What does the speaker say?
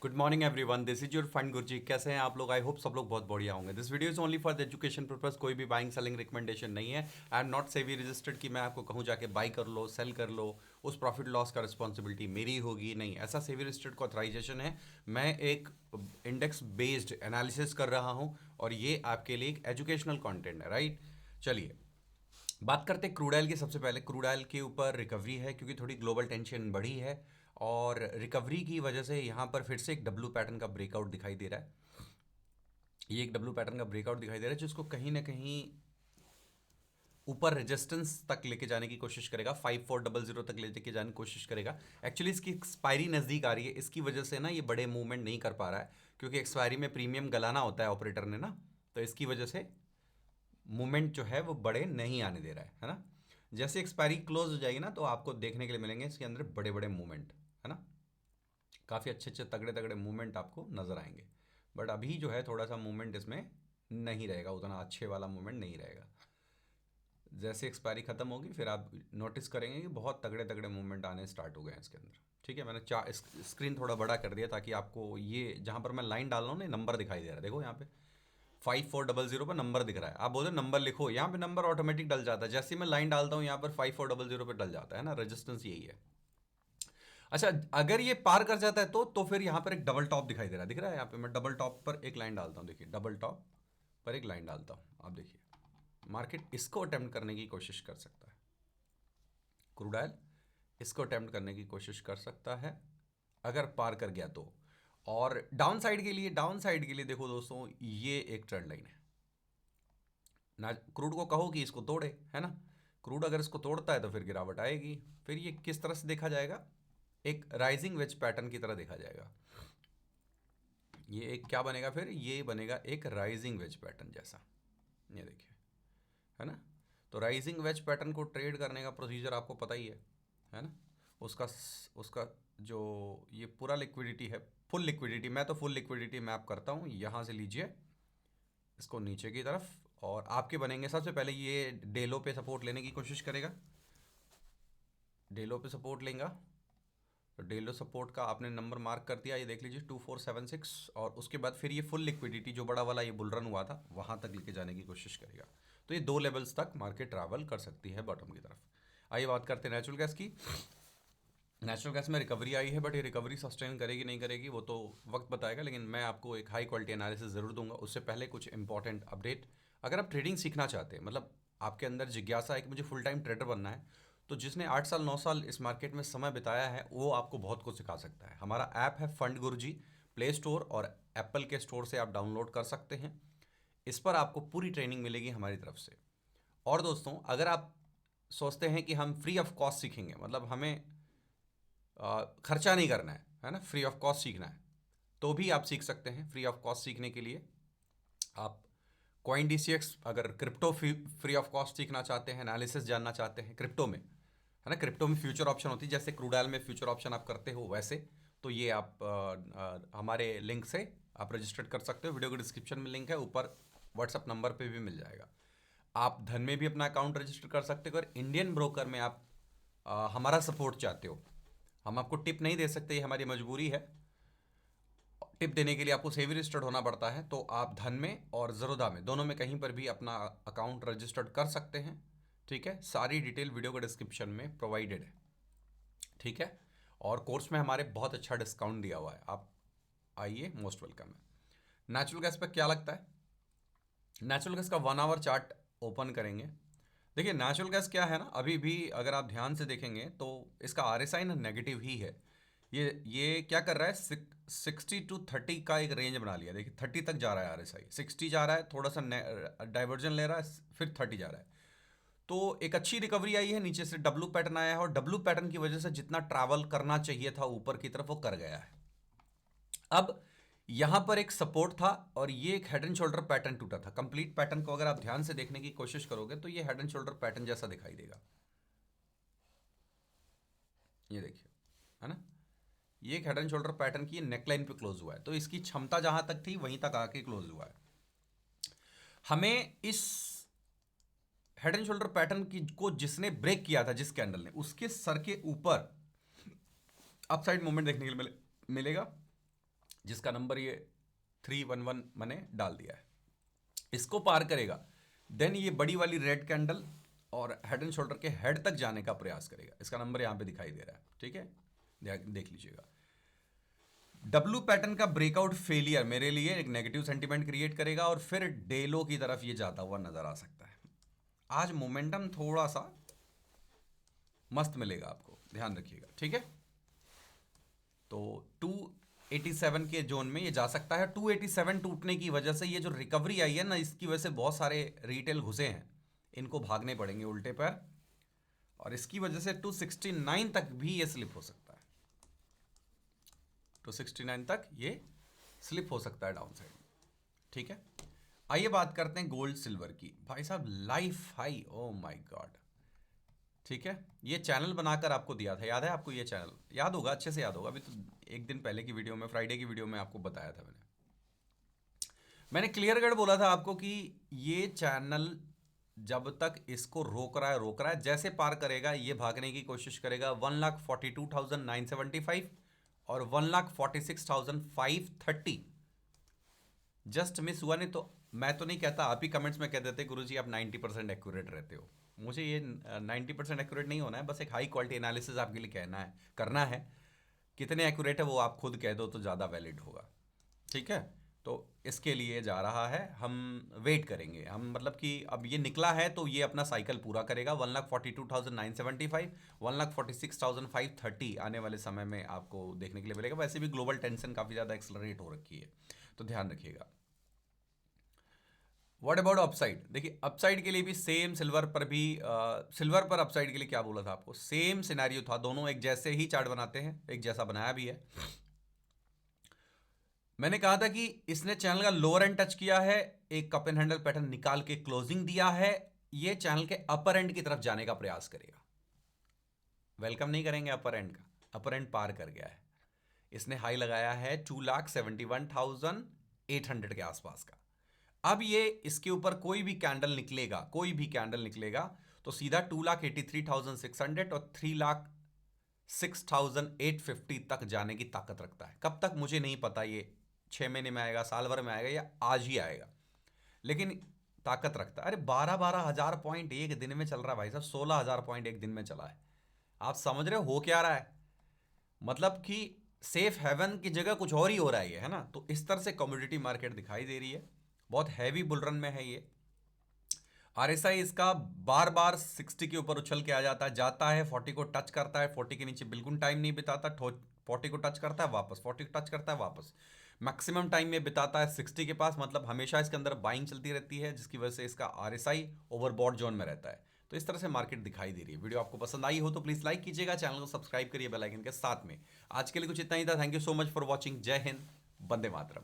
Good morning everyone, this is your fund Guruji. कैसे हैं आप लोग? आई होप सब लोग बहुत बढ़िया होंगे। This video is only for the education purpose, कोई भी बाइंग सेलिंग रिकमेंडेशन नहीं है। आई एम नॉट सेवी रजिस्टर्ड कि मैं आपको कहूँ जाके बाई कर लो, सेल कर लो, उस प्रॉफिट लॉस का रिस्पॉन्सिबिलिटी मेरी होगी। नहीं, ऐसा सेवी रजिस्टर्ड का ऑथराइजेशन है। मैं एक इंडेक्स बेस्ड एनालिसिस कर रहा हूँ और ये आपके लिए एक एजुकेशनल कॉन्टेंट है, राइट? चलिए बात करते हैं क्रूड ऑयल की। सबसे पहले क्रूड ऑयल के ऊपर रिकवरी है क्योंकि थोड़ी ग्लोबल टेंशन बढ़ी है और रिकवरी की वजह से यहाँ पर फिर से एक डब्ल्यू पैटर्न का ब्रेकआउट दिखाई दे रहा है। ये एक डब्ल्यू पैटर्न का ब्रेकआउट दिखाई दे रहा है जिसको कहीं ना कहीं ऊपर रेजिस्टेंस तक लेके जाने की कोशिश करेगा, 5400 तक लेके जाने की कोशिश करेगा। एक्चुअली इसकी एक्सपायरी नज़दीक आ रही है, इसकी वजह से ना ये बड़े मूवमेंट नहीं कर पा रहा है क्योंकि एक्सपायरी में प्रीमियम गलाना होता है ऑपरेटर ने ना, तो इसकी वजह से मूवमेंट जो है वो बड़े नहीं आने दे रहा है ना। जैसे एक्सपायरी क्लोज हो जाएगी ना तो आपको देखने के लिए मिलेंगे इसके अंदर बड़े बड़े मूवमेंट, है ना। काफ़ी अच्छे अच्छे तगड़े तगड़े मूवमेंट आपको नज़र आएंगे। बट अभी जो है थोड़ा सा मूवमेंट इसमें नहीं रहेगा, उतना अच्छे वाला मूवमेंट नहीं रहेगा। जैसे एक्सपायरी खत्म होगी फिर आप नोटिस करेंगे कि बहुत तगड़े तगड़े मूवमेंट आने स्टार्ट हो गए हैं इसके अंदर। ठीक है, मैंने स्क्रीन थोड़ा बड़ा कर दिया ताकि आपको ये जहाँ पर मैं लाइन डाल रहा हूँ ना नंबर दिखाई दे रहा है। देखो यहाँ पे 5400 पर नंबर दिख रहा है। आप बोलते नंबर लिखो, यहाँ पे नंबर ऑटोमेटिक डल जाता है। जैसे ही मैं लाइन डालता हूँ यहाँ पर 5400 पे डल जाता है ना। रेजिस्टेंस यही है। अच्छा, अगर ये पार कर जाता है तो फिर यहाँ पर एक डबल टॉप दिखाई दे रहा है। दिख रहा है यहाँ पे मैं डबल टॉप पर एक लाइन डालता हूँ। देखिए डबल टॉप पर एक लाइन डालता हूँ, आप देखिए मार्केट इसको अटेम्प्ट करने की कोशिश कर सकता है। क्रूड ऑयल इसको अटेम्प्ट करने की कोशिश कर सकता है अगर पार कर गया तो। और डाउन साइड के लिए देखो दोस्तों, ये एक ट्रेंड लाइन है ना। क्रूड को कहो कि इसको तोड़े, है ना। क्रूड अगर इसको तोड़ता है तो फिर गिरावट आएगी। फिर ये किस तरह से देखा जाएगा? एक राइजिंग वेज पैटर्न की तरह देखा जाएगा। ये एक क्या बनेगा? फिर ये बनेगा एक राइजिंग वेज पैटर्न जैसा। ये देखिए, है ना। तो राइजिंग वेज पैटर्न को ट्रेड करने का प्रोसीजर आपको पता ही है ना। उसका उसका जो ये पूरा लिक्विडिटी है, फुल लिक्विडिटी, मैं तो फुल लिक्विडिटी मैप करता हूँ। यहाँ से लीजिए इसको नीचे की तरफ और आपके बनेंगे। सबसे पहले ये डेलो पे सपोर्ट लेने की कोशिश करेगा, डेलो पे सपोर्ट लेगा। तो डेलो सपोर्ट का आपने नंबर मार्क कर दिया, ये देख लीजिए 2476। और उसके बाद फिर ये फुल लिक्विडिटी जो बड़ा वाला ये बुल रन हुआ था वहाँ तक लेके जाने की कोशिश करेगा। तो ये दो लेवल्स तक मार्केट ट्रैवल कर सकती है बॉटम की तरफ। आइए बात करते हैं नेचुरल गैस की। नेचुरल गैस में रिकवरी आई है बट ये रिकवरी सस्टेन करेगी नहीं करेगी वो तो वक्त बताएगा, लेकिन मैं आपको एक हाई क्वालिटी एनालिसिस ज़रूर दूंगा। उससे पहले कुछ इंपॉर्टेंट अपडेट। अगर आप ट्रेडिंग सीखना चाहते हैं, मतलब आपके अंदर जिज्ञासा है कि मुझे फुल टाइम ट्रेडर बनना है, तो जिसने 8 साल 9 साल इस मार्केट में समय बिताया है वो आपको बहुत कुछ सिखा सकता है। हमारा ऐप है फंड गुरुजी, प्ले स्टोर और एप्पल के स्टोर से आप डाउनलोड कर सकते हैं। इस पर आपको पूरी ट्रेनिंग मिलेगी हमारी तरफ से। और दोस्तों, अगर आप सोचते हैं कि हम फ्री ऑफ कॉस्ट सीखेंगे, मतलब हमें खर्चा नहीं करना है ना, फ्री ऑफ कॉस्ट सीखना है, तो भी आप सीख सकते हैं। फ्री ऑफ कॉस्ट सीखने के लिए आप कॉइन DCX, अगर क्रिप्टो फ्री ऑफ कॉस्ट सीखना चाहते हैं, एनालिसिस जानना चाहते हैं क्रिप्टो में, है ना। क्रिप्टो में फ्यूचर ऑप्शन होती है, जैसे क्रूड ऑयल में फ्यूचर ऑप्शन आप करते हो वैसे। तो ये आप हमारे लिंक से आप रजिस्टर्ड कर सकते हो। वीडियो के डिस्क्रिप्शन में लिंक है, ऊपर व्हाट्सअप नंबर पे भी मिल जाएगा। आप धन में भी अपना अकाउंट रजिस्टर कर सकते हो। अगर इंडियन ब्रोकर में आप हमारा सपोर्ट चाहते हो, हम आपको टिप नहीं दे सकते, ये हमारी मजबूरी है। टिप देने के लिए आपको सेवी रजिस्टर्ड होना पड़ता है, तो आप धन में और ज़रोदा में दोनों में कहीं पर भी अपना अकाउंट रजिस्टर्ड कर सकते हैं। ठीक है, सारी डिटेल वीडियो के डिस्क्रिप्शन में प्रोवाइडेड है। ठीक है, और कोर्स में हमारे बहुत अच्छा डिस्काउंट दिया हुआ है, आप आइए, मोस्ट वेलकम है। नेचुरल गैस पे क्या लगता है? नेचुरल गैस का 1 आवर चार्ट ओपन करेंगे। देखिए नेचुरल गैस क्या है ना, अभी भी अगर आप ध्यान से देखेंगे तो इसका RSI ना नेगेटिव ही है। ये क्या कर रहा है, 60 to 30 का एक रेंज बना लिया। देखिए 30 तक जा रहा है RSI, 60 जा रहा है, थोड़ा सा डाइवर्जन ले रहा है, फिर 30 जा रहा है। तो एक अच्छी रिकवरी आई है, नीचे से डब्लू पैटर्न आया है और डब्लू पैटर्न की वजह से जितना ट्रैवल करना चाहिए था ऊपर की तरफ वो कर गया है। अब यहां पर एक सपोर्ट था और ये एक हेड एंड शोल्डर पैटर्न टूटा था। कंप्लीट पैटर्न को अगर आप ध्यान से देखने की कोशिश करोगे तो ये हेड एंड शोल्डर पैटर्न जैसा दिखाई देगा। ये देखिए, है ना। ये एक हेड एंड शोल्डर पैटर्न की नेकलाइन पे क्लोज हुआ है, तो इसकी क्षमता जहां तक थी वहीं तक आके क्लोज हुआ है। हमें इस हेड एंड शोल्डर पैटर्न की को जिसने ब्रेक किया था, जिस कैंडल ने, उसके सर के ऊपर अपसाइड मूवमेंट देखने के लिए मिलेगा। जिसका नंबर ये 311 मैंने डाल दिया है, इसको पार करेगा देन ये बड़ी वाली रेड कैंडल और हेड एंड शोल्डर के हेड तक जाने का प्रयास करेगा। इसका नंबर यहां पे दिखाई दे रहा है, ठीक है, देख लीजिएगा। डब्लू पैटर्न का ब्रेकआउट फेलियर मेरे लिए एक नेगेटिव सेंटीमेंट क्रिएट करेगा और फिर डे लो की तरफ ये जाता हुआ नजर आ सकता है। आज मोमेंटम थोड़ा सा मस्त मिलेगा आपको, ध्यान रखिएगा, ठीक है। तो 287 के जोन में ये जा सकता है। 287 टूटने की वजह से ये जो रिकवरी आई है ना, इसकी वजह से बहुत सारे रिटेल घुसे हैं, इनको भागने पड़ेंगे उल्टे पैर, और इसकी वजह से 269 तक भी ये स्लिप हो सकता है। 269 तक ये स्लिप हो सकता है डाउन साइड, ठीक है। आइए बात करते हैं गोल्ड सिल्वर की। भाई साहब life high, oh my God, ठीक है। ये चैनल बनाकर आपको दिया था, याद है आपको? ये चैनल याद होगा, अच्छे से याद होगा, अभी तो एक दिन पहले की वीडियो में, फ्राइडे की वीडियो में आपको बताया था मैंने क्लियर कट बोला था आपको कि ये चैनल जब तक इसको रोक रहा है, जैसे पार करेगा ये भागने की कोशिश करेगा 1,42,975 और 1,46,530 जस्ट मिस हुआ। नहीं तो मैं तो नहीं कहता, आप ही कमेंट्स में कह देते गुरुजी आप 90% एक्यूरेट रहते हो। मुझे ये 90% एक्यूरेट नहीं होना है, बस एक हाई क्वालिटी एनालिसिस आपके लिए कहना है, करना है। कितने एक्यूरेट है वो आप खुद कह दो तो ज़्यादा वैलिड होगा, ठीक है। तो इसके लिए जा रहा है, हम वेट करेंगे, हम मतलब कि अब ये निकला है तो ये अपना साइकिल पूरा करेगा। 1,42,975, 1,46,530 आने वाले समय में आपको देखने के लिए मिलेगा। वैसे भी ग्लोबल टेंशन काफ़ी ज़्यादा एक्सलरेट हो रखी है, तो ध्यान रखिएगा। What about upside? देखिए अपसाइड के लिए भी सेम, सिल्वर पर भी सिल्वर पर अपसाइड के लिए क्या बोला था आपको, सेम सिनेरियो था, दोनों एक जैसे ही चार्ट बनाते हैं, एक जैसा बनाया भी है। मैंने कहा था कि इसने चैनल का लोअर एंड टच किया है, एक कप एंड हैंडल पैटर्न निकाल के क्लोजिंग दिया है, ये चैनल के अपर एंड की तरफ जाने का प्रयास करेगा। वेलकम नहीं करेंगे अपर एंड का, अपर एंड पार कर गया है। इसने हाई लगाया है 2,71,800 के आसपास का। अब ये इसके ऊपर कोई भी कैंडल निकलेगा तो सीधा 2,83,600 और 3,06,850 तक जाने की ताकत रखता है। कब तक मुझे नहीं पता, ये 6 महीने में आएगा, साल भर में आएगा, या आज ही आएगा, लेकिन ताकत रखता है। अरे 12-12 हजार पॉइंट एक दिन में चल रहा है भाई साहब, 16,000 पॉइंट एक दिन में चला है। आप समझ रहे हो क्या रहा है? मतलब कि सेफ हेवन की जगह कुछ और ही हो रहा है ना। तो इस तरह से कमोडिटी मार्केट दिखाई दे रही है, बहुत हैवी बुल रन में है ये। आरएसआई इसका बार बार 60 के ऊपर उछल के आ जाता है 40 को टच करता है, 40 के नीचे बिल्कुल टाइम नहीं बिताता, 40 को टच करता है वापस, 40 को टच करता है वापस, मैक्सिमम टाइम में बिताता है 60 के पास। मतलब हमेशा इसके अंदर बाइंग चलती रहती है, जिसकी वजह से इसका आरएसआई ओवरबॉट जोन में रहता है। तो इस तरह से मार्केट दिखाई दे रही है। वीडियो आपको पसंद आई हो तो प्लीज लाइक कीजिएगा, चैनल को सब्सक्राइब करिए बेल आइकन के साथ में। आज के लिए कुछ इतना ही था। Thank you so much for watching. जय हिंद, वंदे मातरम।